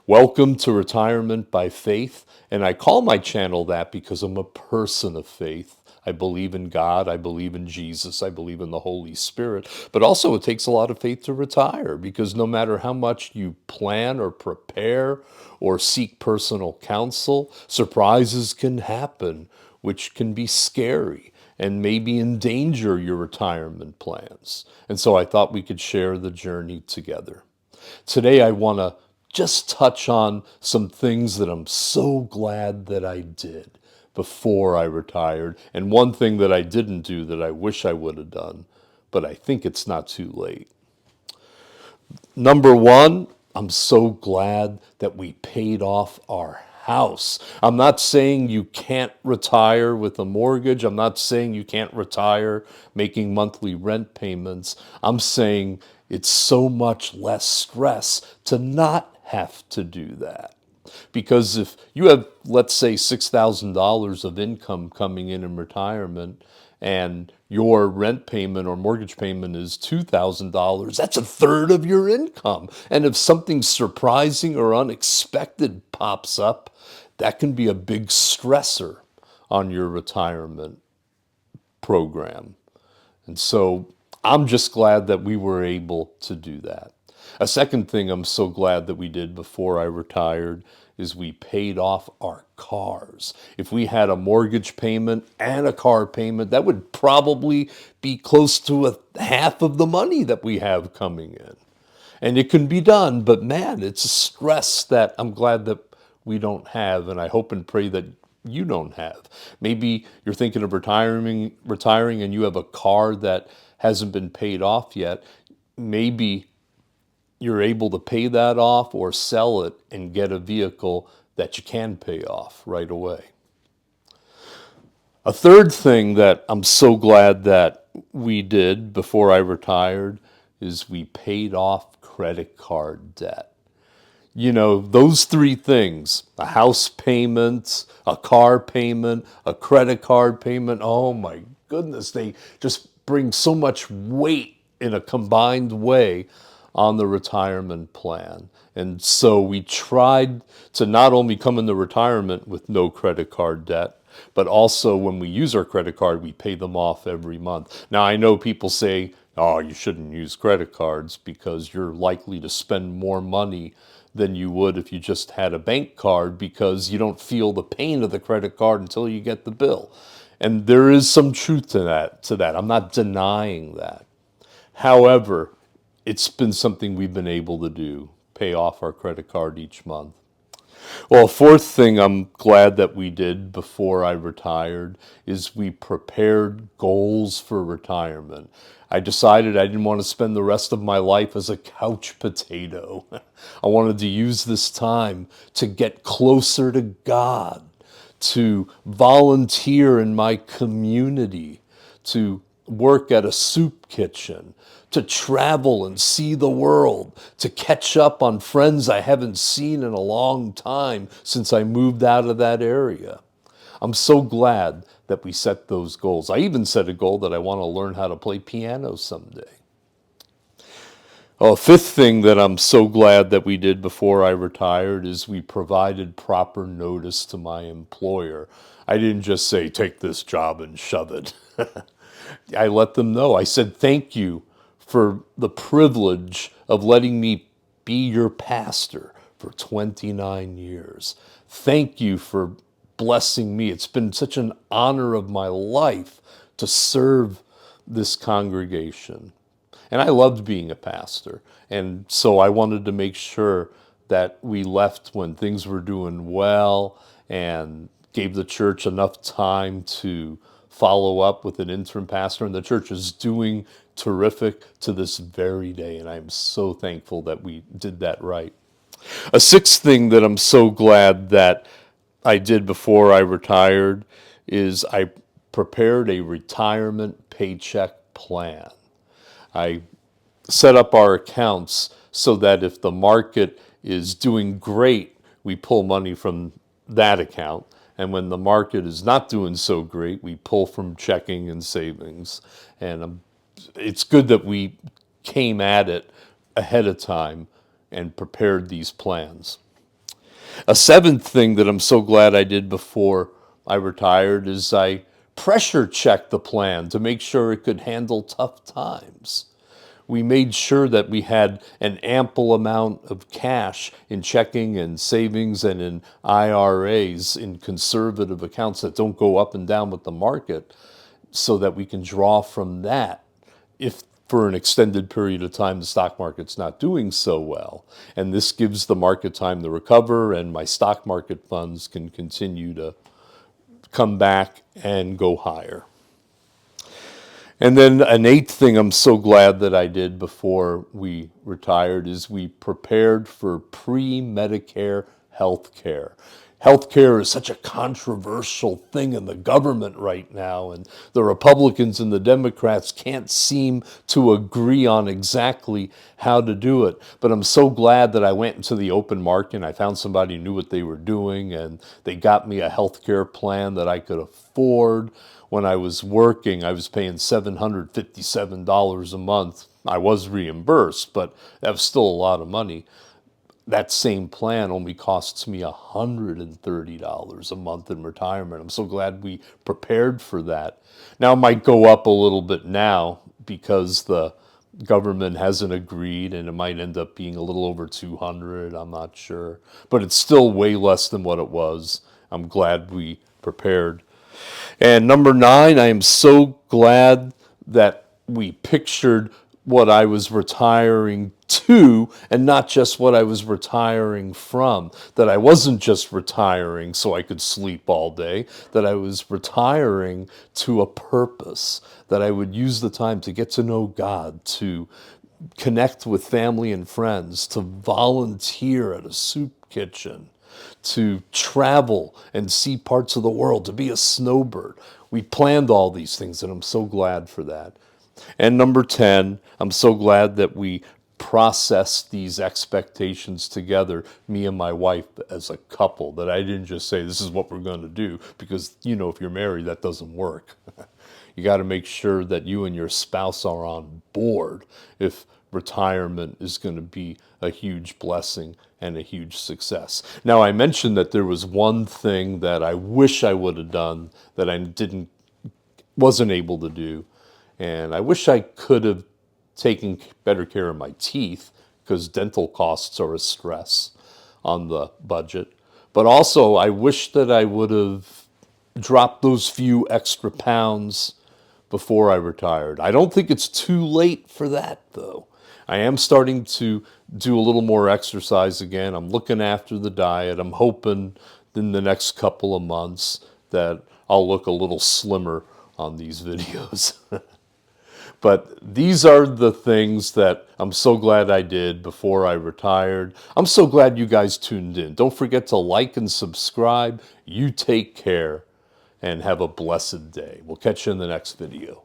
Welcome to Retirement by Faith. And I call my channel that because I'm a person of faith. I believe in God, I believe in Jesus, I believe in the Holy Spirit. But also, it takes a lot of faith to retire because no matter how much you plan or prepare or seek personal counsel, surprises can happen, which can be scary and maybe endanger your retirement plans. And so I thought we could share the journey together. Today, I want to just touch on some things that I'm so glad that I did before I retired, and one thing that I didn't do that I wish I would have done, but I think it's not too late. Number one, I'm so glad that we paid off our house. I'm not saying you can't retire with a mortgage. I'm not saying you can't retire making monthly rent payments. I'm saying it's so much less stress to not have to do that. Because if you have, let's say, $6,000 of income coming in retirement, and your rent payment or mortgage payment is $2,000, that's a third of your income. And if something surprising or unexpected pops up, that can be a big stressor on your retirement program. And so I'm just glad that we were able to do that. A second thing I'm so glad that we did before I retired is we paid off our cars. If we had a mortgage payment and a car payment, that would probably be close to a half of the money that we have coming in. And it can be done, but man, it's a stress that I'm glad that we don't have, and I hope and pray that you don't have. Maybe you're thinking of retiring and you have a car that hasn't been paid off yet. Maybe you're able to pay that off or sell it and get a vehicle that you can pay off right away. A third thing that I'm so glad that we did before I retired is we paid off credit card debt. You know, those three things, a house payment, a car payment, a credit card payment, oh my goodness, they just bring so much weight in a combined way on the retirement plan. And so we tried to not only come into retirement with no credit card debt, but also when we use our credit card, we pay them off every month. Now, I know people say, oh, you shouldn't use credit cards because you're likely to spend more money than you would if you just had a bank card because you don't feel the pain of the credit card until you get the bill. And there is some truth to that. I'm not denying that. However, it's been something we've been able to do, pay off our credit card each month. Well, a fourth thing I'm glad that we did before I retired is we prepared goals for retirement. I decided I didn't want to spend the rest of my life as a couch potato. I wanted to use this time to get closer to God, to volunteer in my community, to work at a soup kitchen, to travel and see the world, to catch up on friends I haven't seen in a long time since I moved out of that area. I'm so glad that we set those goals. I even set a goal that I want to learn how to play piano someday. Oh, a fifth thing that I'm so glad that we did before I retired is we provided proper notice to my employer. I didn't just say, take this job and shove it. I let them know. I said, thank you for the privilege of letting me be your pastor for 29 years. Thank you for blessing me. It's been such an honor of my life to serve this congregation. And I loved being a pastor. And so I wanted to make sure that we left when things were doing well and gave the church enough time to follow up with an interim pastor. And the church is doing terrific to this very day. And I'm so thankful that we did that right. A sixth thing that I'm so glad that I did before I retired is I prepared a retirement paycheck plan. I set up our accounts so that if the market is doing great, we pull money from that account. And when the market is not doing so great, we pull from checking and savings. And it's good that we came at it ahead of time and prepared these plans. A seventh thing that I'm so glad I did before I retired is I pressure checked the plan to make sure it could handle tough times. We made sure that we had an ample amount of cash in checking and savings and in IRAs, in conservative accounts that don't go up and down with the market, so that we can draw from that if for an extended period of time the stock market's not doing so well. And this gives the market time to recover, and my stock market funds can continue to come back and go higher. And then an eighth thing I'm so glad that I did before we retired is we prepared for pre-Medicare health care. Healthcare is such a controversial thing in the government right now, and the Republicans and the Democrats can't seem to agree on exactly how to do it. But I'm so glad that I went into the open market and I found somebody who knew what they were doing, and they got me a healthcare plan that I could afford. When I was working, I was paying $757 a month. I was reimbursed, but that was still a lot of money. That same plan only costs me $130 a month in retirement. I'm so glad we prepared for that. Now it might go up a little bit now because the government hasn't agreed, and it might end up being a little over 200. I'm not sure, but it's still way less than what it was. I'm glad we prepared. And number nine, I am so glad that we pictured what I was retiring to and not just what I was retiring from. That I wasn't just retiring so I could sleep all day, that I was retiring to a purpose, that I would use the time to get to know God, to connect with family and friends, to volunteer at a soup kitchen, to travel and see parts of the world, to be a snowbird. We planned all these things, and I'm so glad for that. And number 10, I'm so glad that we processed these expectations together, me and my wife as a couple, that I didn't just say, this is what we're going to do, because, if you're married, that doesn't work. You got to make sure that you and your spouse are on board if retirement is going to be a huge blessing and a huge success. Now, I mentioned that there was one thing that I wish I would have done that I wasn't able to do, and I wish I could have taken better care of my teeth, because dental costs are a stress on the budget. But also, I wish that I would have dropped those few extra pounds before I retired. I don't think it's too late for that, though. I am starting to do a little more exercise again. I'm looking after the diet. I'm hoping in the next couple of months that I'll look a little slimmer on these videos. But these are the things that I'm so glad I did before I retired. I'm so glad you guys tuned in. Don't forget to like and subscribe. You take care and have a blessed day. We'll catch you in the next video.